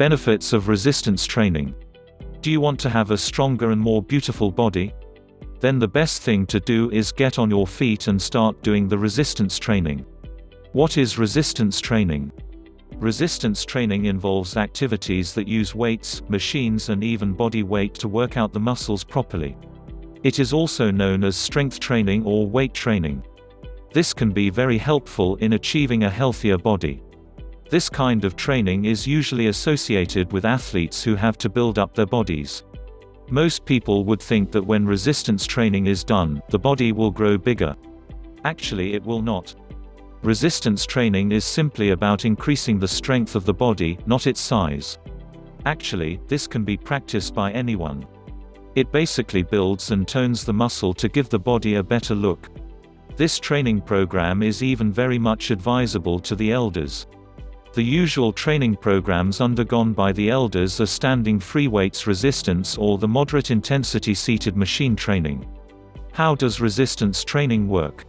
Benefits of resistance training. Do you want to have a stronger and more beautiful body? Then the best thing to do is get on your feet and start doing the resistance training. What is resistance training? Resistance training involves activities that use weights, machines and even body weight to work out the muscles properly. It is also known as strength training or weight training. This can be very helpful in achieving a healthier body. This kind of training is usually associated with athletes who have to build up their bodies. Most people would think that when resistance training is done, the body will grow bigger. Actually, it will not. Resistance training is simply about increasing the strength of the body, not its size. Actually, this can be practiced by anyone. It basically builds and tones the muscle to give the body a better look. This training program is even very much advisable to the elders. The usual training programs undergone by the elders are standing free weights resistance or the moderate intensity seated machine training. How does resistance training work?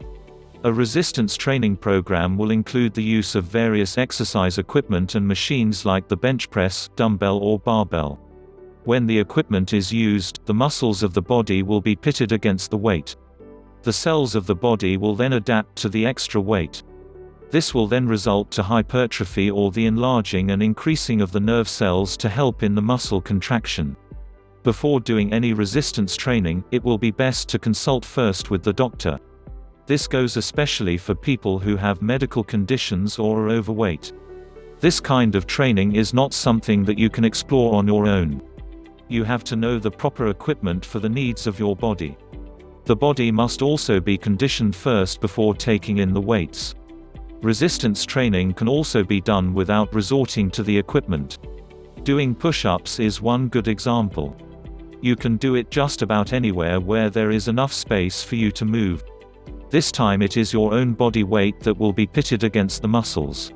A resistance training program will include the use of various exercise equipment and machines like the bench press, dumbbell or barbell. When the equipment is used, the muscles of the body will be pitted against the weight. The cells of the body will then adapt to the extra weight. This will then result to hypertrophy or the enlarging and increasing of the nerve cells to help in the muscle contraction. Before doing any resistance training, it will be best to consult first with the doctor. This goes especially for people who have medical conditions or are overweight. This kind of training is not something that you can explore on your own. You have to know the proper equipment for the needs of your body. The body must also be conditioned first before taking in the weights. Resistance training can also be done without resorting to the equipment. Doing push-ups is one good example. You can do it just about anywhere where there is enough space for you to move. This time it is your own body weight that will be pitted against the muscles.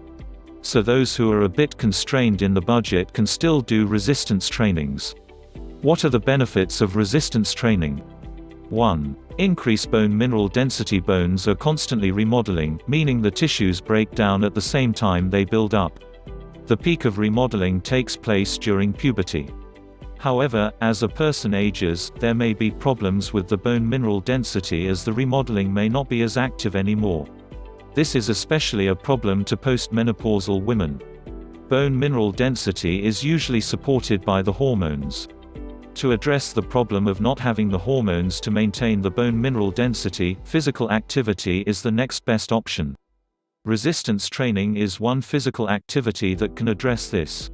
So those who are a bit constrained in the budget can still do resistance trainings. What are the benefits of resistance training? 1. Increase bone mineral density. Bones are constantly remodeling, meaning the tissues break down at the same time they build up. The peak of remodeling takes place during puberty. However, as a person ages, there may be problems with the bone mineral density as the remodeling may not be as active anymore. This is especially a problem to postmenopausal women. Bone mineral density is usually supported by the hormones. To address the problem of not having the hormones to maintain the bone mineral density, physical activity is the next best option. Resistance training is one physical activity that can address this.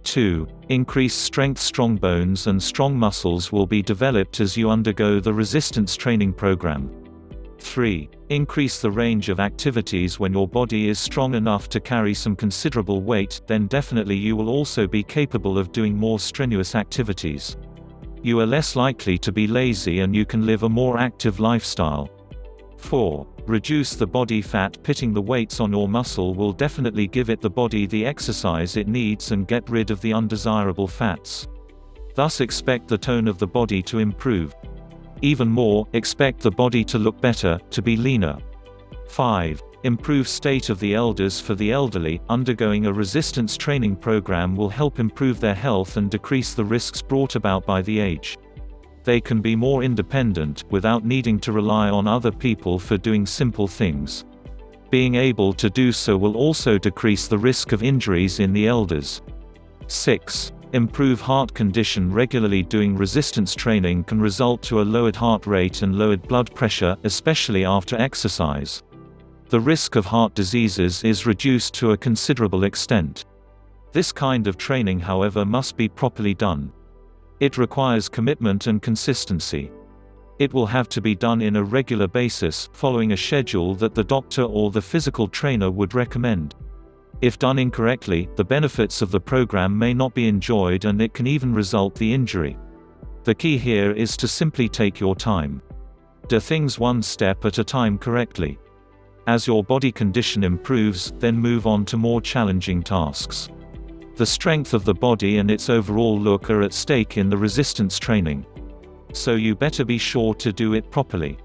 2. Increase strength. Strong bones and strong muscles will be developed as you undergo the resistance training program. 3. Increase the range of activities. When your body is strong enough to carry some considerable weight, then definitely you will also be capable of doing more strenuous activities. You are less likely to be lazy and you can live a more active lifestyle. 4. Reduce the body fat. Pitting the weights on your muscle will definitely give it the body the exercise it needs and get rid of the undesirable fats. Thus expect the tone of the body to improve. Even more, expect the body to look better, to be leaner. 5. Improve state of the elders. For the elderly, undergoing a resistance training program will help improve their health and decrease the risks brought about by the age. They can be more independent, without needing to rely on other people for doing simple things. Being able to do so will also decrease the risk of injuries in the elders. 6. Improve heart condition. Regularly doing resistance training can result to a lowered heart rate and lowered blood pressure, especially after exercise. The risk of heart diseases is reduced to a considerable extent. This kind of training, however, must be properly done. It requires commitment and consistency. It will have to be done in a regular basis, following a schedule that the doctor or the physical trainer would recommend. If done incorrectly, the benefits of the program may not be enjoyed and it can even result in injury. The key here is to simply take your time. Do things one step at a time correctly. As your body condition improves, then move on to more challenging tasks. The strength of the body and its overall look are at stake in the resistance training. So you better be sure to do it properly.